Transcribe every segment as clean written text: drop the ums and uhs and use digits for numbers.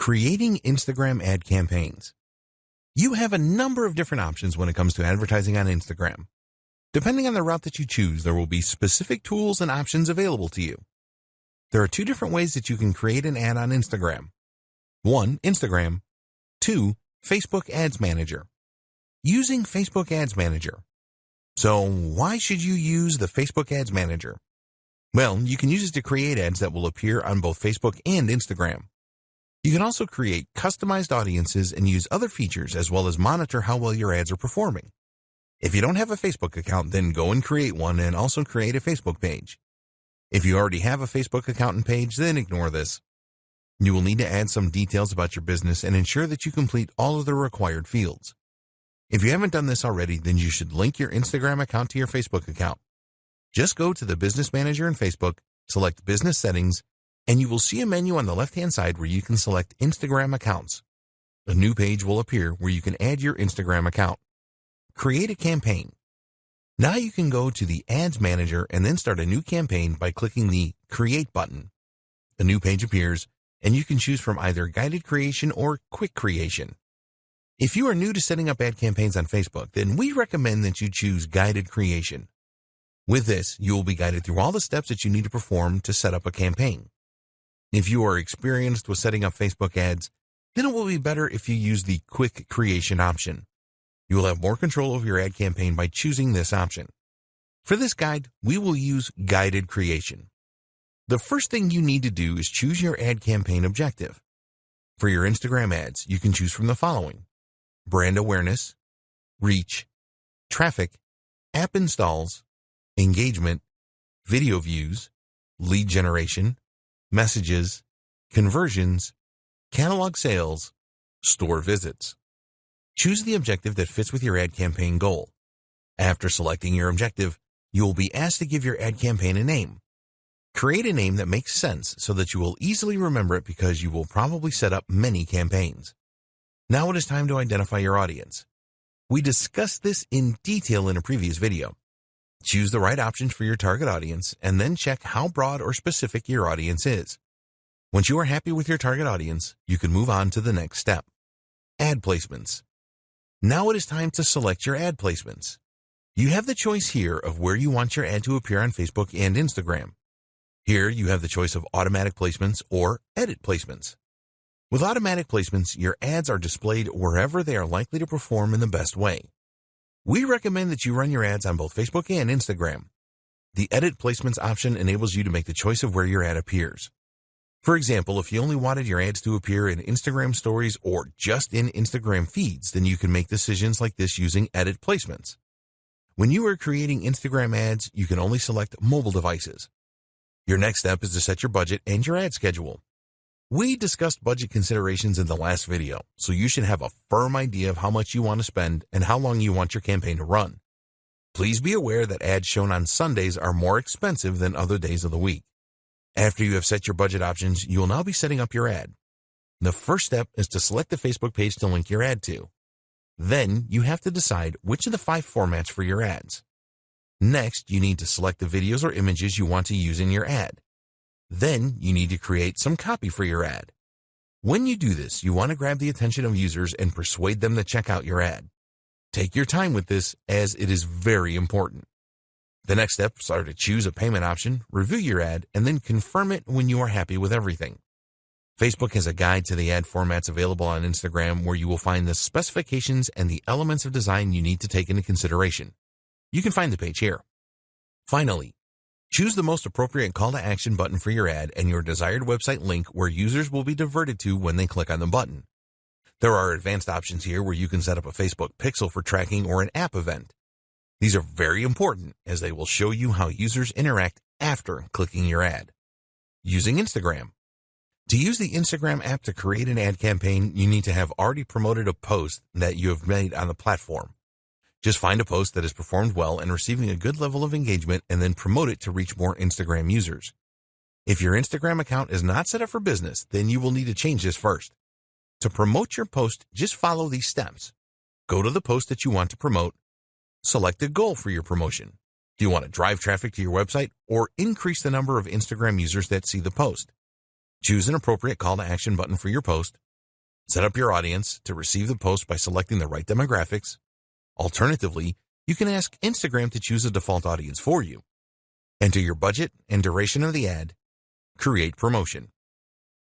Creating Instagram ad campaigns. You have a number of different options when it comes to advertising on Instagram. Depending on the route that you choose, there will be specific tools and options available to you. There are two different ways that you can create an ad on Instagram. 1. Instagram. 2. Facebook Ads Manager. Using Facebook Ads Manager. So why should you use the Facebook Ads Manager? Well, you can use it to create ads that will appear on both Facebook and Instagram. You can also create customized audiences and use other features as well as monitor how well your ads are performing. If you don't have a Facebook account, then go and create one and also create a Facebook page. If you already have a Facebook account and page, then ignore this. You will need to add some details about your business and ensure that you complete all of the required fields. If you haven't done this already, then you should link your Instagram account to your Facebook account. Just go to the Business Manager in Facebook, select Business Settings, and you will see a menu on the left-hand side where you can select Instagram accounts. A new page will appear where you can add your Instagram account. Create a campaign. Now you can go to the Ads Manager and then start a new campaign by clicking the Create button. A new page appears, and you can choose from either guided creation or quick creation. If you are new to setting up ad campaigns on Facebook, then we recommend that you choose guided creation. With this, you will be guided through all the steps that you need to perform to set up a campaign. If you are experienced with setting up Facebook ads, then it will be better if you use the quick creation option. You will have more control over your ad campaign by choosing this option. For this guide, we will use guided creation. The first thing you need to do is choose your ad campaign objective. For your Instagram ads, you can choose from the following: brand awareness, reach, traffic, app installs, engagement, video views, lead generation, messages, conversions, catalog sales, store visits. Choose the objective that fits with your ad campaign goal. After selecting your objective, you will be asked to give your ad campaign a name. Create a name that makes sense so that you will easily remember it because you will probably set up many campaigns. Now it is time to identify your audience. We discussed this in detail in a previous video. Choose the right options for your target audience and then check how broad or specific your audience is. Once you are happy with your target audience, you can move on to the next step. Ad placements. Now it is time to select your ad placements. You have the choice here of where you want your ad to appear on Facebook and Instagram. Here you have the choice of automatic placements or edit placements. With automatic placements, your ads are displayed wherever they are likely to perform in the best way. We recommend that you run your ads on both Facebook and Instagram. The Edit Placements option enables you to make the choice of where your ad appears. For example, if you only wanted your ads to appear in Instagram stories or just in Instagram feeds, then you can make decisions like this using Edit Placements. When you are creating Instagram ads, you can only select mobile devices. Your next step is to set your budget and your ad schedule. We discussed budget considerations in the last video, so you should have a firm idea of how much you want to spend and how long you want your campaign to run. Please be aware that ads shown on Sundays are more expensive than other days of the week. After you have set your budget options, you will now be setting up your ad. The first step is to select the Facebook page to link your ad to. Then you have to decide which of the 5 formats for your ads. Next, you need to select the videos or images you want to use in your ad. Then you need to create some copy for your ad. When you do this, you want to grab the attention of users and persuade them to check out your ad. Take your time with this as it is very important. The next steps are to choose a payment option, review your ad, and then confirm it when you are happy with everything. Facebook has a guide to the ad formats available on Instagram where you will find the specifications and the elements of design you need to take into consideration. You can find the page here. Finally, choose the most appropriate call to action button for your ad and your desired website link where users will be diverted to when they click on the button. There are advanced options here where you can set up a Facebook pixel for tracking or an app event. These are very important as they will show you how users interact after clicking your ad. Using Instagram. To use the Instagram app to create an ad campaign, you need to have already promoted a post that you have made on the platform. Just find a post that has performed well and receiving a good level of engagement and then promote it to reach more Instagram users. If your Instagram account is not set up for business, then you will need to change this first. To promote your post, just follow these steps. Go to the post that you want to promote. Select a goal for your promotion. Do you want to drive traffic to your website or increase the number of Instagram users that see the post? Choose an appropriate call to action button for your post. Set up your audience to receive the post by selecting the right demographics. Alternatively, you can ask Instagram to choose a default audience for you. Enter your budget and duration of the ad. Create promotion.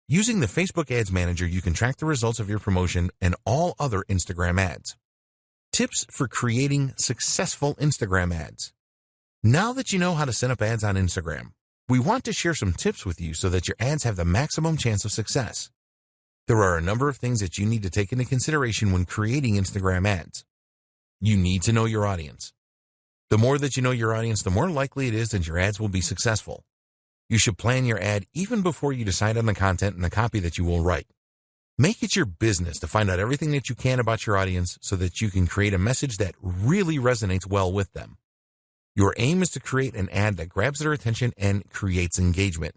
Using the Facebook Ads Manager, you can track the results of your promotion and all other Instagram ads. Tips for creating successful Instagram ads. Now that you know how to set up ads on Instagram, we want to share some tips with you so that your ads have the maximum chance of success. There are a number of things that you need to take into consideration when creating Instagram ads. You need to know your audience. The more that you know your audience, the more likely it is that your ads will be successful. You should plan your ad even before you decide on the content and the copy that you will write. Make it your business to find out everything that you can about your audience so that you can create a message that really resonates well with them. Your aim is to create an ad that grabs their attention and creates engagement.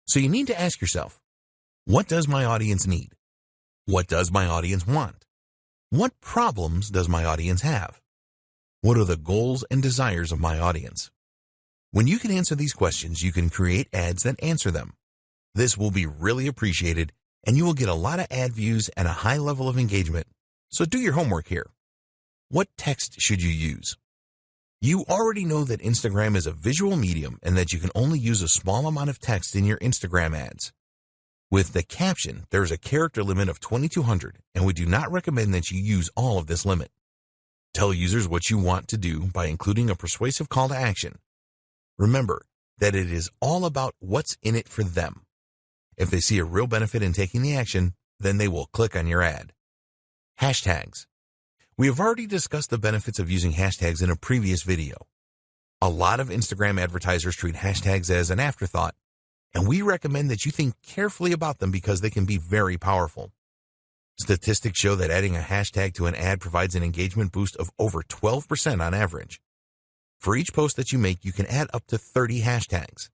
So you need to ask yourself, what does my audience need? What does my audience want? What problems does my audience have? What are the goals and desires of my audience? When you can answer these questions, you can create ads that answer them. This will be really appreciated, and you will get a lot of ad views and a high level of engagement. So do your homework here. What text should you use? You already know that Instagram is a visual medium and that you can only use a small amount of text in your Instagram ads. With the caption, there is a character limit of 2,200, and we do not recommend that you use all of this limit. Tell users what you want to do by including a persuasive call to action. Remember that it is all about what's in it for them. If they see a real benefit in taking the action, then they will click on your ad. Hashtags. We have already discussed the benefits of using hashtags in a previous video. A lot of Instagram advertisers treat hashtags as an afterthought, and we recommend that you think carefully about them because they can be very powerful. Statistics show that adding a hashtag to an ad provides an engagement boost of over 12% on average. For each post that you make, you can add up to 30 hashtags.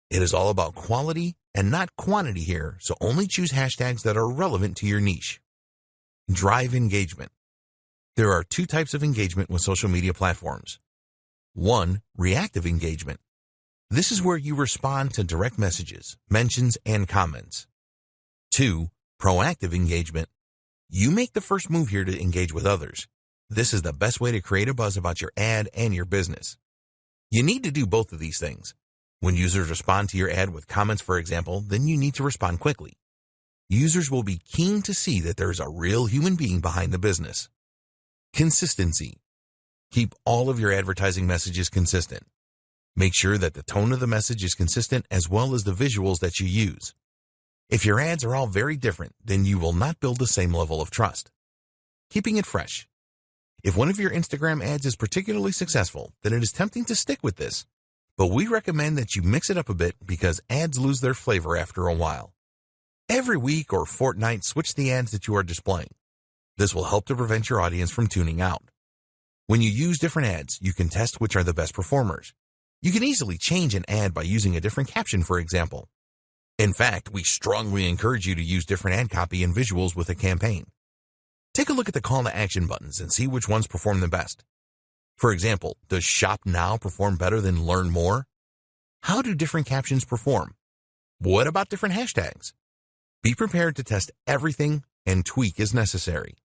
It is all about quality and not quantity here, so only choose hashtags that are relevant to your niche. Drive engagement. There are two types of engagement with social media platforms. 1. Reactive engagement. This is where you respond to direct messages, mentions, and comments. 2. Proactive engagement. You make the first move here to engage with others. This is the best way to create a buzz about your ad and your business. You need to do both of these things. When users respond to your ad with comments, for example, then you need to respond quickly. Users will be keen to see that there is a real human being behind the business. Consistency. Keep all of your advertising messages consistent. Make sure that the tone of the message is consistent as well as the visuals that you use. If your ads are all very different, then you will not build the same level of trust. Keeping it fresh. If one of your Instagram ads is particularly successful, then it is tempting to stick with this. But we recommend that you mix it up a bit because ads lose their flavor after a while. Every week or fortnight, switch the ads that you are displaying. This will help to prevent your audience from tuning out. When you use different ads, you can test which are the best performers. You can easily change an ad by using a different caption, for example. In fact, we strongly encourage you to use different ad copy and visuals with a campaign. Take a look at the call to action buttons and see which ones perform the best. For example, does Shop Now perform better than Learn More? How do different captions perform? What about different hashtags? Be prepared to test everything and tweak as necessary.